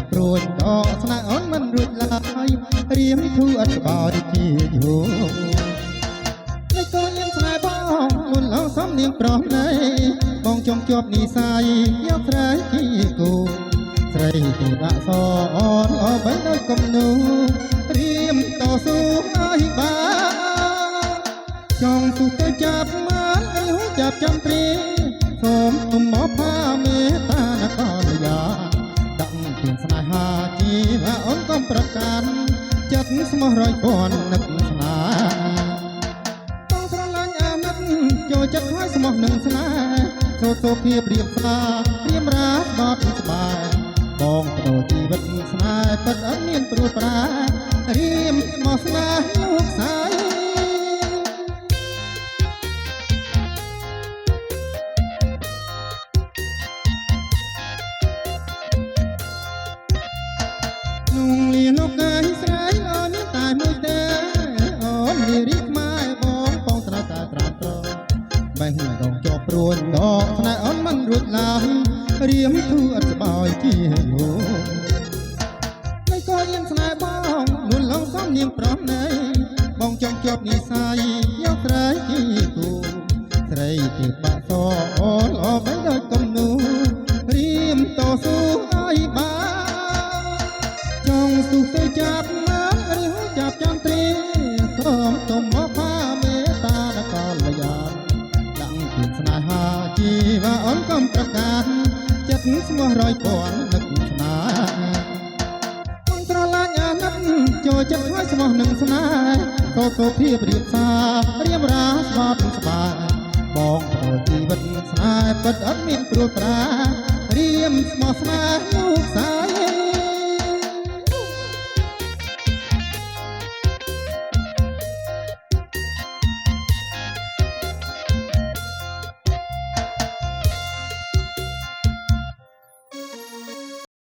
ប់ព្រួយដកស្នេហ៍អូនមិនរួចឡើយរៀមធូរអត់ក្បោជាយូរតែក៏មានស្នេហ៍បងមុនឡងសំនៀងប្រោះណៃបងចង់ជាប់និស័យយកស្រីជាគូស្រីទីដាក់សអូនអបដោយគំនូរៀមតស៊ូឲ្យបានចង់ទូទៅចាប់បានឲ្យចាប់ចាំត្រីសូមទុំមកផាមេតានកលយាដាក់ពីស្នេហាជីវអូនកុំប្រកាន់ចិត្តស្មោះរយពាន់នឹកស្នេហ៍បងស្រឡាញ់អាណិតចូលចិត្តឲ្យស្មោះនឹងស្នេហ៍សូសូភាពរៀបសារព្រាមរាស្បត់ស្បែកបងបដូរជីវិតស្នេហ៍ពិតអត់មានព្រួយប្រារៀមមកស្នេហ៍លោកស្រីนุ่งลีนกไก่ស្រីអូនមានតែមួយទេអូនមានរីកម៉ែបងបងត្រាតាត្រាត្របេះដងជាប់ព្រួយដកស្នេហ៍អូនមិនរួចឡើយរៀមធូរអត់ស្បើយជាយូរតែក៏មានស្នេហ៍បងនួនឡងសំនៀងប្រំណៃបងចង់ជាប់និស័យយកស្រីជាគូស្រីទីបាក់សអូនអបដោយគំនូរៀមតស៊ូឲ្យបានចង់ទូទៅចាប់បានឬចាប់ចាំត្រីសូមទុំមកផាមេតានកលយាដាក់ពីស្នេហាជីវអូនកុំប្រកាន់ចិត្តស្មោះរយពាន់នឹកស្នេហ៍បងស្រឡាញ់អាណិតចូលចិត្តឲ្យស្មោះនឹងស្នេហ៍សូសូភាពរៀបសាររៀបរាស្បត់ស្បែកបងបដូរជីវិតស្នេហ៍ពិតអត់មានព្រួយប្រា